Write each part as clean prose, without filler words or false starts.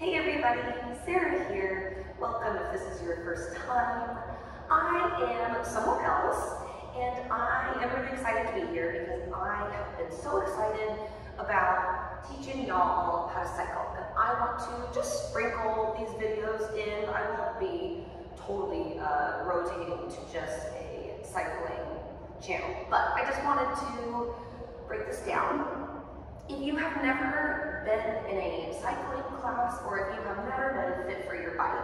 Hey everybody, Sarah here. Welcome if this is your first time. I am somewhere else and I am really excited to be here because I have been so excited about teaching y'all how to cycle. And I want to just sprinkle these videos in. I won't be totally rotating to just a cycling channel, but I just wanted to break this down. If you have never been in a cycling class or if you have never been fit for your bike,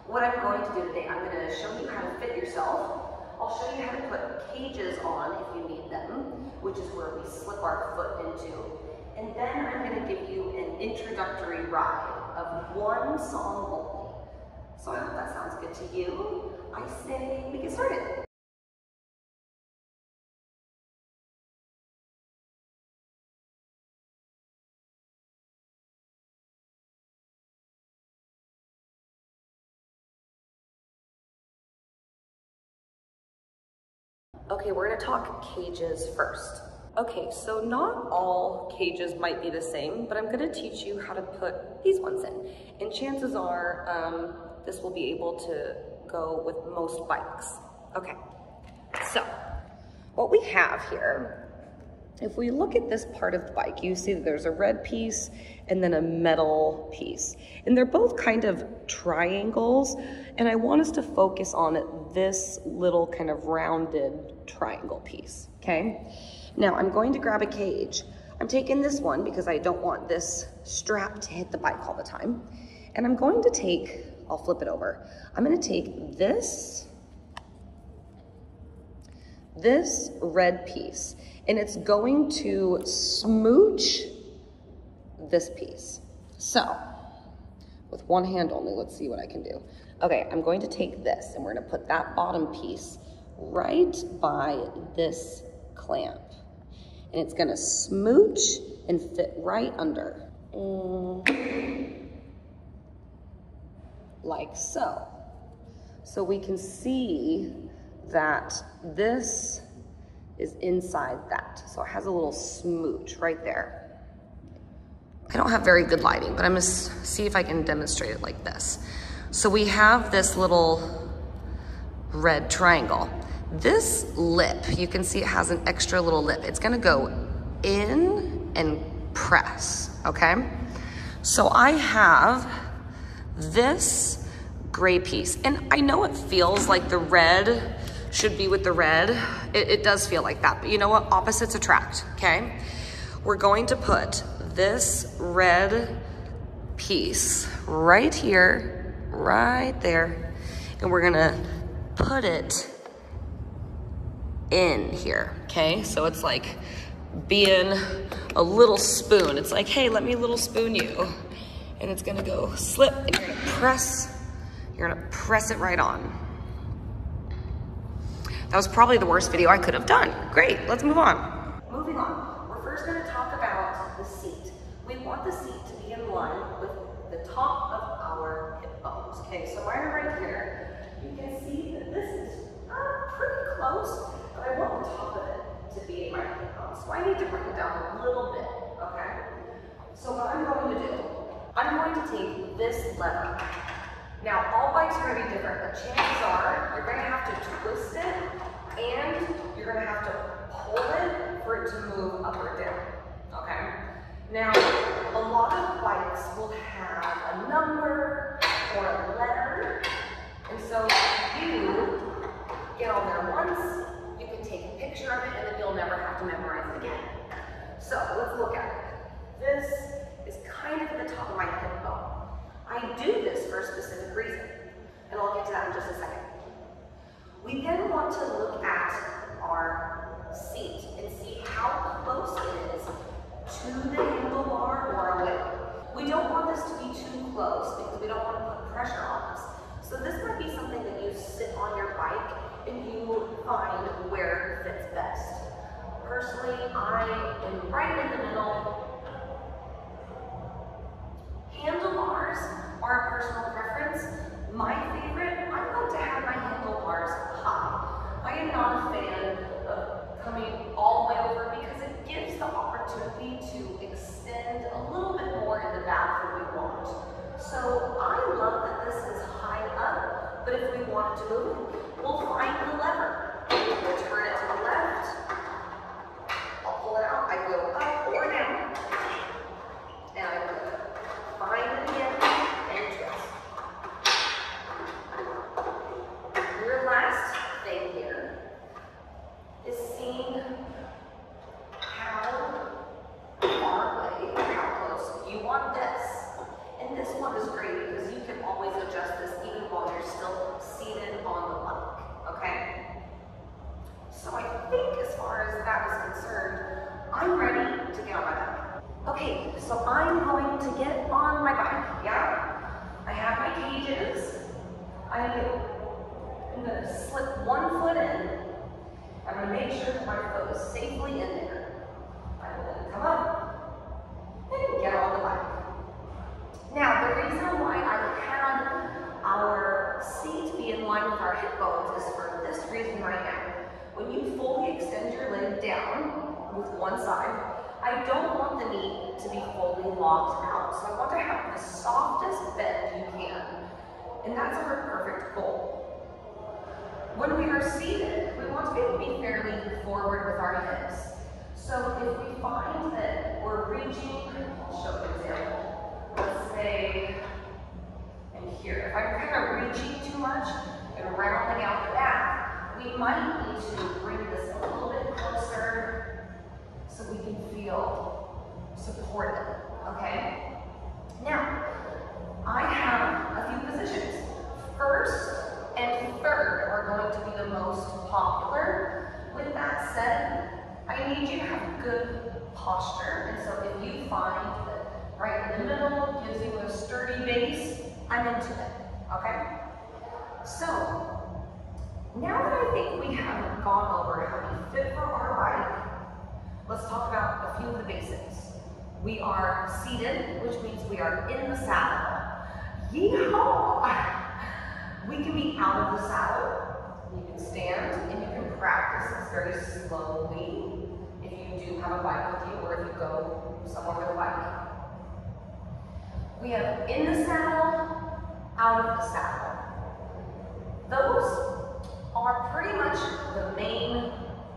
what I'm going to do today, I'm going to show you how to fit yourself. I'll show you how to put cages on if you need them, which is where we slip our foot into. And then I'm going to give you an introductory ride of one song only. So I hope that sounds good to you. I say we get started. Okay, we're gonna talk cages first. Okay, so not all cages might be the same, but I'm gonna teach you how to put these ones in. And chances are, this will be able to go with most bikes. Okay, so what we have here, if we look at this part of the bike, you see that there's a red piece and then a metal piece. And they're both kind of triangles. And I want us to focus on this little kind of rounded triangle piece, okay? Now I'm going to grab a cage. I'm taking this one because I don't want this strap to hit the bike all the time. And I'm going to take, I'll flip it over. I'm gonna take this red piece, and it's going to smooch this piece. So, with one hand only, let's see what I can do. Okay, I'm going to take this, and we're gonna put that bottom piece right by this clamp. And it's gonna smooch and fit right under. Like so. So we can see that this is inside that. So it has a little smooch right there. I don't have very good lighting, but I'm gonna see if I can demonstrate it like this. So we have this little red triangle. This lip, you can see it has an extra little lip. It's gonna go in and press, okay? So I have this gray piece, and I know it feels like the red should be with the red. It does feel like that, but you know what? Opposites attract, okay? We're going to put this red piece right here, right there, and we're gonna put it in here, okay? So it's like being a little spoon. It's like, hey, let me little spoon you. And it's gonna go slip, and you're gonna press it right on. That was probably the worst video I could have done. Great, let's move on. Moving on, we're first gonna talk about the seat. We want the seat to be in line with the top of our hip bones. Okay, so mine are right here. You can see that this is pretty close, but I want the top of it to be in my hip bones. So I need to bring it down a little bit, okay? So what I'm going to do, I'm going to take this lever. Now, all bikes are gonna be different, but chances are you're gonna have to twist it and you're gonna have to pull it for it to move up or down, okay? Now, a lot of bikes will have a number or a letter, and so if you get on there once, you can take a picture of it and then you'll never have to memorize it again. So, let's look at it. This is kind of at the top of my hip bone. I do this for a specific reason, and I'll get to that in just a second. We then want to look at our seat and see how close it is to the handlebar or away. We don't want this to be too close because we don't want to put pressure on us. So this might be something that you sit on your bike and you find where it fits best. Personally, I am right in the middle. Handlebars are a personal preference. My favorite, I like to have my handlebars high. I am not a fan of coming all the way over because it gives the opportunity to extend a little bit more in the back than we want. So moving, we'll find the lever. We'll turn it to the left. I'll pull it out. I go up or down. And I will find it again and twist. Your last thing here is seeing how far away or how close you want this. And this one is great because you can always adjust this even while you're still seated on the bike, okay? So I think as far as that is concerned, I'm ready to get on my bike. Okay, so I'm going to get on my bike, yeah? I have my cages. I'm gonna slip one foot in. I'm gonna make sure that my foot is safely in there. I will then come up and get on the bike. Now, the reason why I had our seat be in line with our hip bones is for this reason right now. When you fully extend your leg down with one side, I don't want the knee to be fully locked out. So I want to have the softest bend you can. And that's our perfect goal. When we are seated, we want to be able to be fairly forward with our hips. So if we find that we're reaching, I'll show an example. Let's say, and here, if I'm kind of reaching too much and rounding out the back, we might need to bring this a little bit closer so we can feel supported, okay? Now, I have a few positions. First and third are going to be the most popular. With that said, I need you to have good posture, and so if you find that right in the middle gives you a sturdy base, I'm into it, okay? So, now that I think we have gone over how we fit for our bike, let's talk about a few of the basics. We are seated, which means we are in the saddle. Yeehaw! We can be out of the saddle. You can stand and you can practice this very slowly if you do have a bike with you or if you go somewhere with a bike. We have in the saddle, out of the saddle. Those are pretty much the main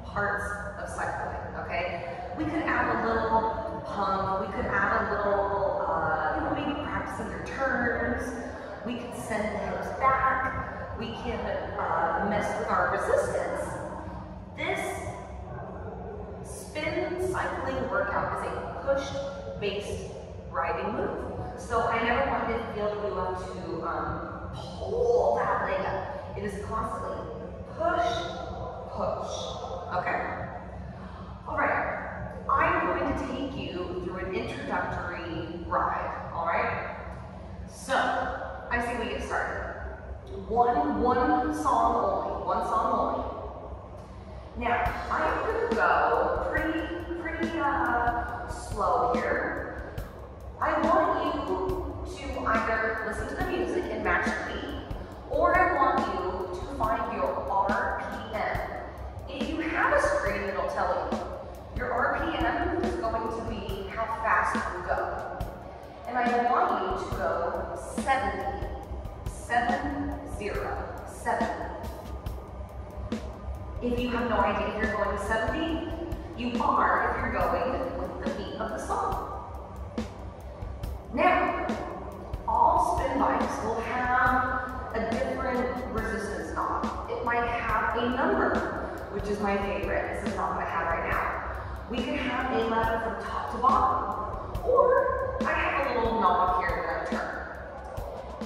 parts of cycling, okay? We could add a little pump, we could add a little, maybe practicing your turns. We can send the hips back. We can mess with our resistance. This spin cycling workout is a push-based riding move. So I never want you to feel that we want to pull that leg up. It is constantly push, push, okay? All right, I'm going to take you through an introductory ride, all right? So, I say we get started. One song only. Now, I'm gonna go pretty slow here. I want you to either listen to the music and match the beat, or I want you to find your RPM. If you have a screen, it'll tell you. Your RPM is going to be how fast you go. And I want you to go 70. 7. If you have no idea if you're going 70, you are if you're going with the beat of the song. Now, all spin bikes will have a different resistance knob. It might have a number, which is my favorite. This is not what I have right now. We can have a lever from top to bottom, or I have a little knob here that I turn.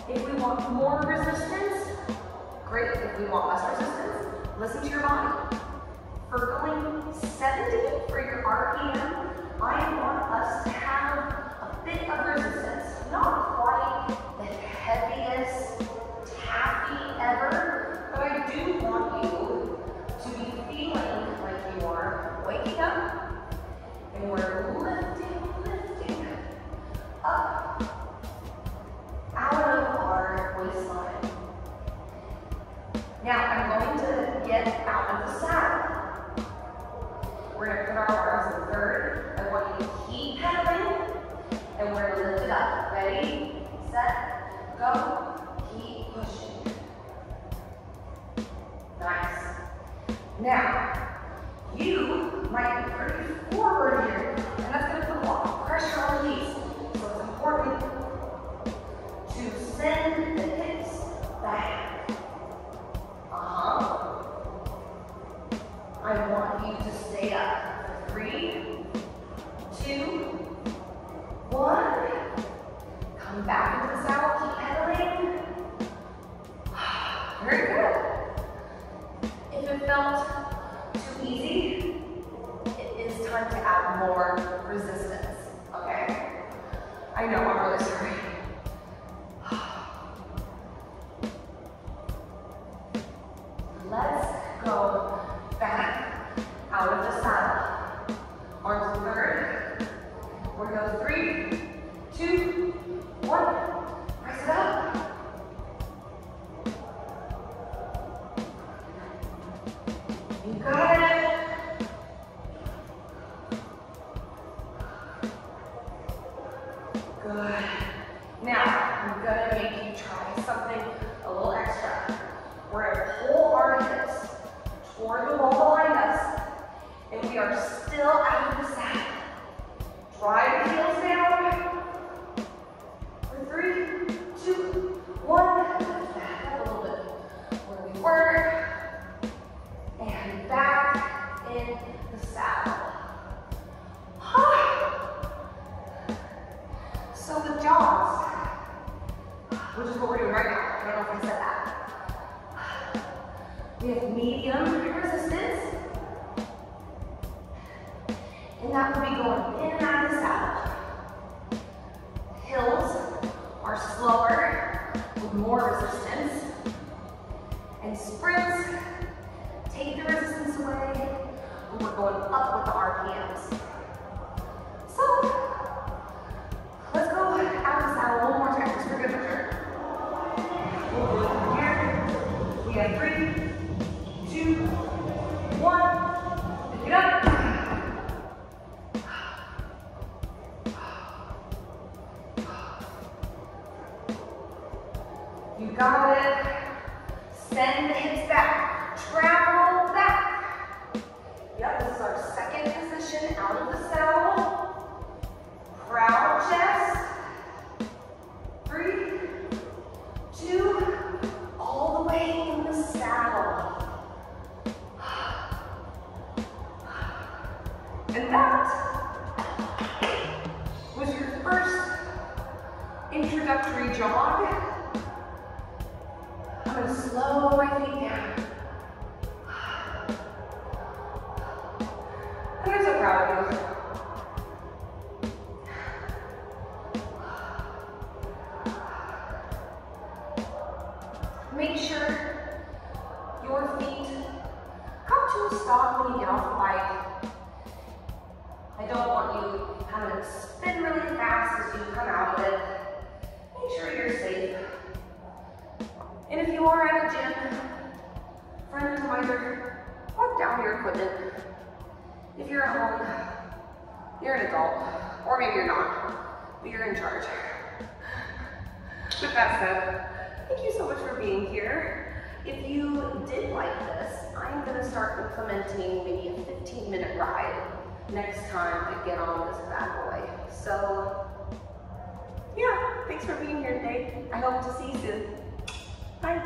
If we want more resistance, great. If we want less resistance, listen to your body. For going 70 for your RPM, I want us to have a bit of resistance. Not quite the heaviest taffy ever, but I do want you to be feeling like you are waking up and we're lifting up out of our waistline. Now I'm going to get out of the saddle. We're going to put our arms in third. I want you to keep pedaling, and we're going to lift it up. Ready, set, go. Keep pushing. Now, you might be pretty forward here, and that's going to put a lot of pressure on these. So it's important to send the hips back. I want you to stay up. 3, 2, 1. Come back into the saddle, keep pedaling. Very good. If it felt too easy, it is time to add more resistance, okay? I know, I'm really sorry. Let's go back out of the saddle. Arms third. We're going to go 3, 2, 1. Press it up. You got it. Good. Now, I'm going to make you try something a little extra. We're going to pull our hips toward the wall behind us, and we are still out of the saddle. Drive the heels down. For 3, 2, 1. Lift back up a little bit where we were. And back in the saddle. So with jogs, which is what we're doing right now, I don't know if I said that. We have medium resistance, and that will be going in and out of the saddle. Hills are slower with more resistance, and sprints take the resistance away, and we're going up with the RPMs. So, let's go out of the saddle one more time, just for good measure. We'll go from here. We have 3, 2, 1. Pick it up. You got it. Send the hips back. Travel back. Yep, this is our second position out of the saddle. Proud chest. 3, 2, all the way in the saddle. And that was your first introductory jog. I'm going to slow my feet down. And I'm so proud of you. Make sure your feet come to a stop when you get off the bike. I don't want you having to spin really fast as you come out of it. Make sure you're safe. And if you are at a gym, friend reminder, walk down your equipment. If you're at home, you're an adult, or maybe you're not, but you're in charge. With that said, thank you so much for being here. If you did like this, I'm going to start implementing maybe a 15-minute ride next time I get on this bad boy. So, yeah, thanks for being here today. I hope to see you soon. Bye.